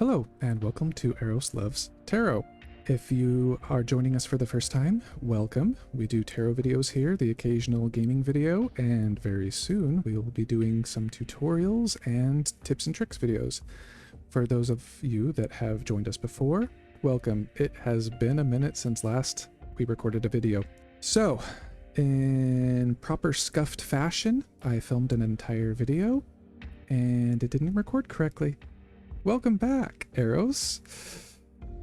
Hello, and welcome to Eros Loves Tarot. If you are joining us for the first time, welcome. We do tarot videos here, the occasional gaming video, and very soon we will be doing some tutorials and tips and tricks videos. For those of you that have joined us before, welcome. It has been a minute since last we recorded a video. So, in proper scuffed fashion, I filmed an entire video, and it didn't record correctly. Welcome back, Eros.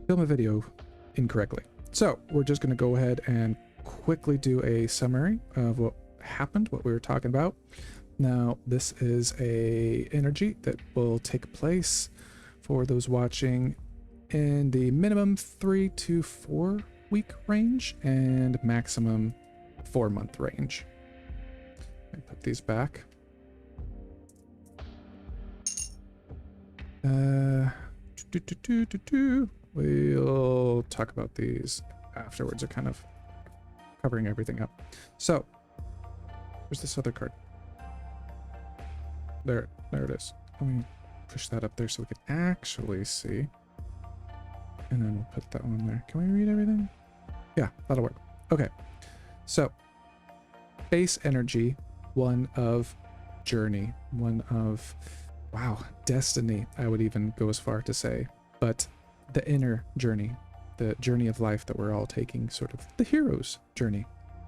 Film a video incorrectly. So we're just going to go ahead and quickly do a summary of what happened, what we were talking about. Now, this is a energy that will take place for those watching in the minimum 3 to 4 week range and maximum 4-month range. Let me put these back. We'll talk about these afterwards. They're kind of covering everything up. So, where's this other card? There it is. Let me push that up there so we can actually see. And then we'll put that one there. Can we read everything? Yeah, that'll work. Okay. So, base energy, one of journey, one of... wow, destiny, I would even go as far to say. But the inner journey, the journey of life that we're all taking, sort of the hero's journey.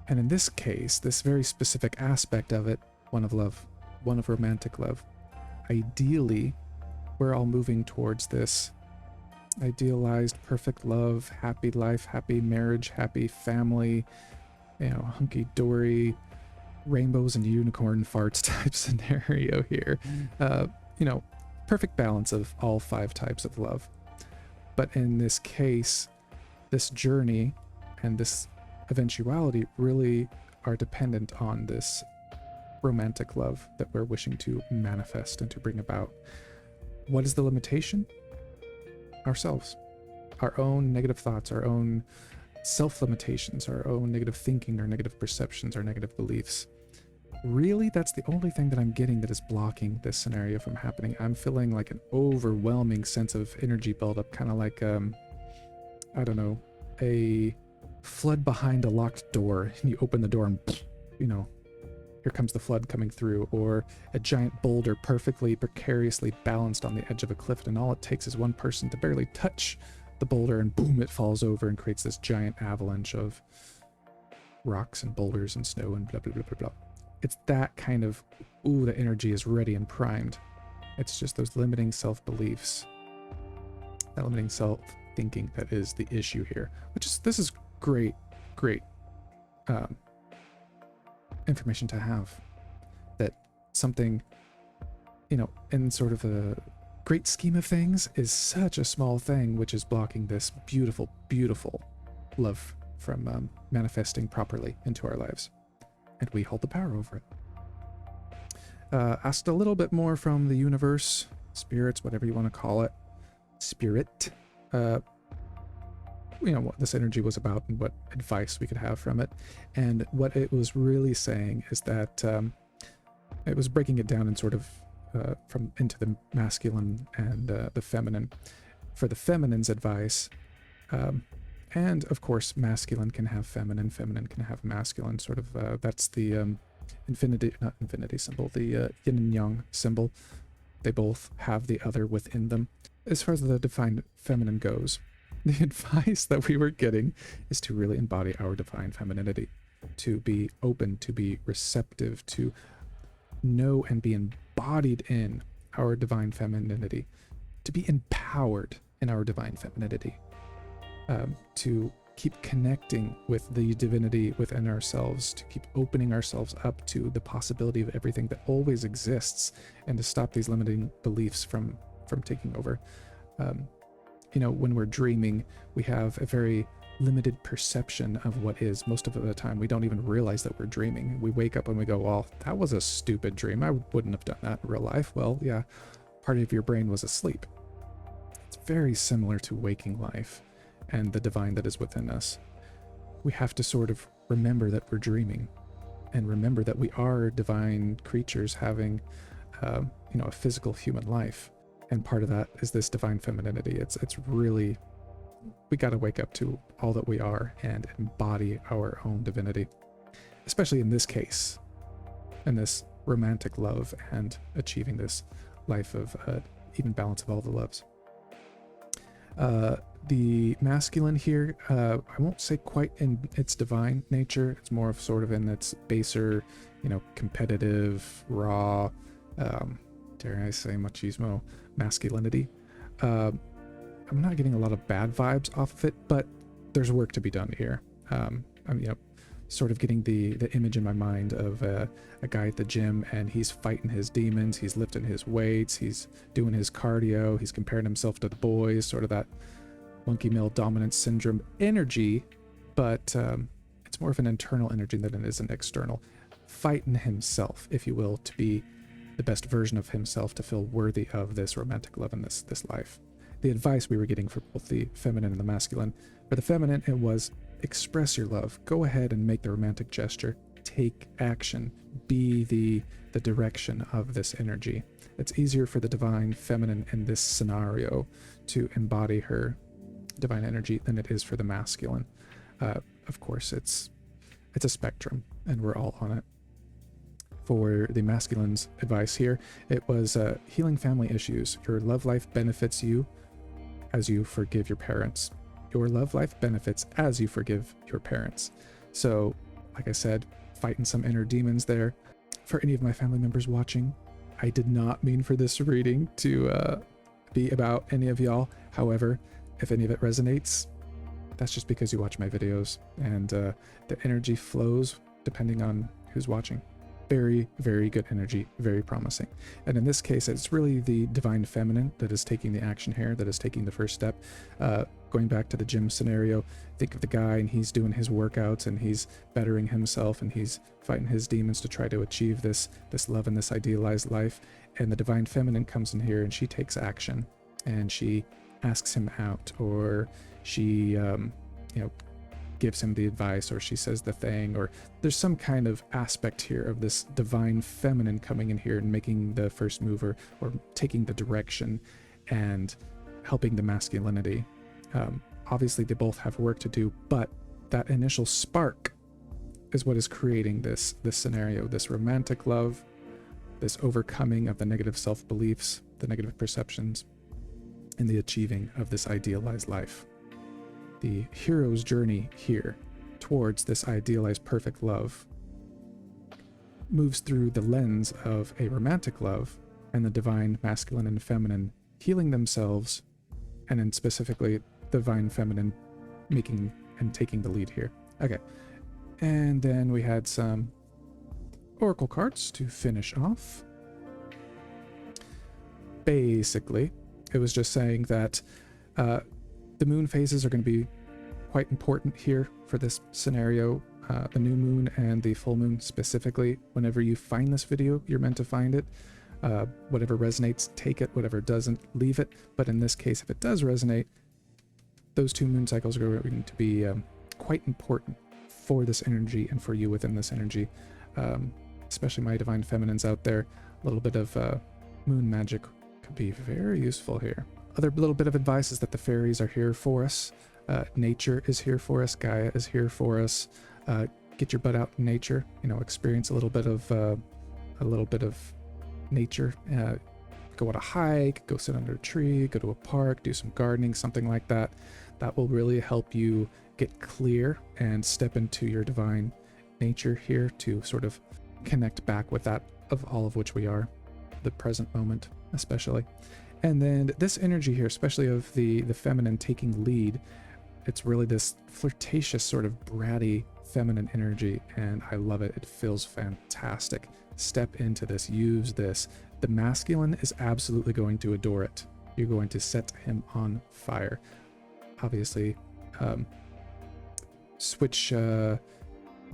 And in this case, this very specific aspect of it, one of love, one of romantic love. Ideally, we're all moving towards this idealized, perfect love, happy life, happy marriage, happy family, hunky-dory, rainbows and unicorn farts type scenario here. Perfect balance of all 5 types of love. But in this case, this journey and this eventuality really are dependent on this romantic love that we're wishing to manifest and to bring about. What is the limitation? Ourselves. Our own negative thoughts, our own self-limitations, our own negative thinking, our negative perceptions, our negative beliefs. Really, that's the only thing that I'm getting that is blocking this scenario from happening. I'm feeling like an overwhelming sense of energy buildup, kind of like, I don't know, a flood behind a locked door, and you open the door and, here comes the flood coming through, or a giant boulder perfectly, precariously balanced on the edge of a cliff, and all it takes is one person to barely touch the boulder, and boom, it falls over and creates this giant avalanche of rocks and boulders and snow and blah, blah, blah, blah, blah. It's that kind of, ooh, the energy is ready and primed. It's just those limiting self-beliefs, that limiting self-thinking that is the issue here. This is great information to have. That something, in sort of a great scheme of things is such a small thing, which is blocking this beautiful, beautiful love from manifesting properly into our lives. And we hold the power over it. Asked a little bit more from the universe, spirits, whatever you want to call it. Spirit. What this energy was about and what advice we could have from it. And what it was really saying is that it was breaking it down in sort of from into the masculine and the feminine. For the feminine's advice, and of course, masculine can have feminine, feminine can have masculine, sort of, that's the not infinity symbol, the yin and yang symbol. They both have the other within them. As far as the divine feminine goes, the advice that we were getting is to really embody our divine femininity, to be open, to be receptive, to know and be embodied in our divine femininity, to be empowered in our divine femininity. To keep connecting with the divinity within ourselves, to keep opening ourselves up to the possibility of everything that always exists, and to stop these limiting beliefs from taking over. When we're dreaming, we have a very limited perception of what is. Most of the time, we don't even realize that we're dreaming. We wake up and we go, well, that was a stupid dream. I wouldn't have done that in real life. Well, yeah, part of your brain was asleep. It's very similar to waking life and the divine that is within us. We have to sort of remember that we're dreaming and remember that we are divine creatures having, a physical human life. And part of that is this divine femininity. It's really, we got to wake up to all that we are and embody our own divinity, especially in this case, in this romantic love and achieving this life of even balance of all the loves. The masculine here, I won't say quite in its divine nature. It's more of sort of in its baser, competitive, raw, dare I say machismo masculinity. I'm not getting a lot of bad vibes off of it, but there's work to be done here. I'm sort of getting the image in my mind of a guy at the gym, and he's fighting his demons, he's lifting his weights, he's doing his cardio, he's comparing himself to the boys, sort of that monkey male dominance syndrome energy, but it's more of an internal energy than it is an external. Fighting himself, if you will, to be the best version of himself, to feel worthy of this romantic love in this life. The advice we were getting for both the feminine and the masculine. For the feminine, it was express your love. Go ahead and make the romantic gesture. Take action. Be the direction of this energy. It's easier for the divine feminine in this scenario to embody her divine energy than it is for the masculine. Of course, it's a spectrum, and we're all on it. For the masculine's advice here, it was healing family issues. Your love life benefits you as you forgive your parents. Your love life benefits as you forgive your parents. So, like I said, fighting some inner demons there. For any of my family members watching, I did not mean for this reading to be about any of y'all. However, if any of it resonates, that's just because you watch my videos, and the energy flows depending on who's watching. Very, very good energy, very promising. And in this case, it's really the divine feminine that is taking the action here, that is taking the first step. Going back to the gym scenario, think of the guy, and he's doing his workouts, and he's bettering himself, and he's fighting his demons to try to achieve this love and this idealized life. And the divine feminine comes in here, and she takes action, and she asks him out, or she gives him the advice, or she says the thing, or there's some kind of aspect here of this divine feminine coming in here and making the first move, or taking the direction and helping the masculinity. Obviously they both have work to do, but that initial spark is what is creating this scenario, this romantic love, this overcoming of the negative self-beliefs, the negative perceptions, and the achieving of this idealized life. The hero's journey here towards this idealized perfect love moves through the lens of a romantic love and the divine masculine and feminine healing themselves, and then specifically divine feminine making and taking the lead here. Okay, and then we had some oracle cards to finish off. Basically, it was just saying that the moon phases are going to be quite important here for this scenario. The new moon and the full moon specifically. Whenever you find this video, you're meant to find it. Whatever resonates, take it. Whatever doesn't, leave it. But in this case, if it does resonate, those two moon cycles are going to be quite important for this energy and for you within this energy. Especially my divine feminines out there. A little bit of moon magic could be very useful here. Other little bit of advice is that the fairies are here for us. Nature is here for us. Gaia is here for us. Get your butt out in nature. Experience a little bit of nature. Go on a hike. Go sit under a tree. Go to a park. Do some gardening. Something like that. That will really help you get clear and step into your divine nature here to sort of connect back with that of all of which we are, the present moment especially. And then this energy here, especially of the feminine taking lead, it's really this flirtatious sort of bratty feminine energy, and I love it. It feels fantastic. Step into this, use this. The masculine is absolutely going to adore it. You're going to set him on fire. Obviously, switch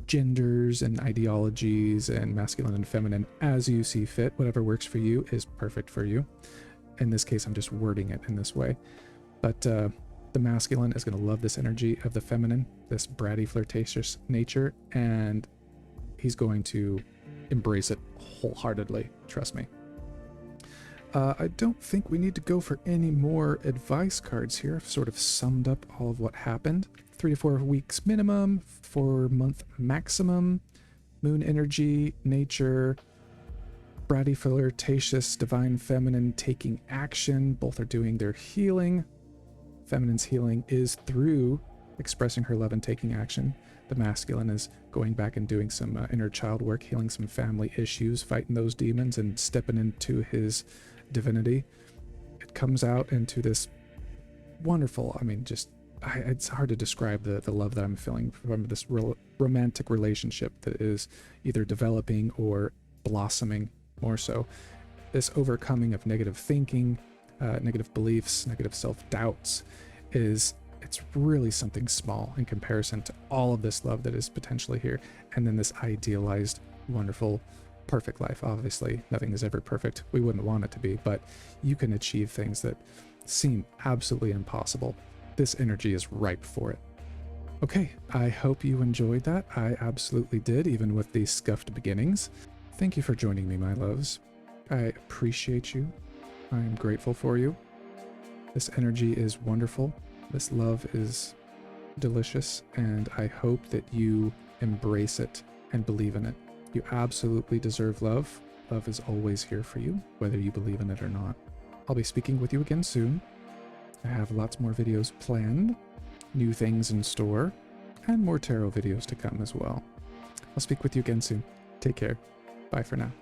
genders and ideologies and masculine and feminine as you see fit. Whatever works for you is perfect for you. In this case, I'm just wording it in this way. But the masculine is going to love this energy of the feminine, this bratty, flirtatious nature, and he's going to embrace it wholeheartedly. Trust me. I don't think we need to go for any more advice cards here. I've sort of summed up all of what happened. 3 to 4 weeks minimum, 4-month maximum, moon energy, nature, bratty flirtatious, divine feminine taking action. Both are doing their healing. Feminine's healing is through expressing her love and taking action. The masculine is going back and doing some inner child work, healing some family issues, fighting those demons and stepping into his divinity. It comes out into this wonderful, I mean, just, it's hard to describe the love that I'm feeling from this romantic relationship that is either developing or blossoming more so. This overcoming of negative thinking, negative beliefs, negative self-doubts it's really something small in comparison to all of this love that is potentially here. And then this idealized, wonderful, perfect life. Obviously, nothing is ever perfect. We wouldn't want it to be, but you can achieve things that seem absolutely impossible. This energy is ripe for it. Okay, I hope you enjoyed that. I absolutely did, even with these scuffed beginnings. Thank you for joining me, my loves. I appreciate you. I am grateful for you. This energy is wonderful. This love is delicious, and I hope that you embrace it and believe in it. You absolutely deserve love. Love is always here for you, whether you believe in it or not. I'll be speaking with you again soon. I have lots more videos planned, new things in store, and more tarot videos to come as well. I'll speak with you again soon. Take care. Bye for now.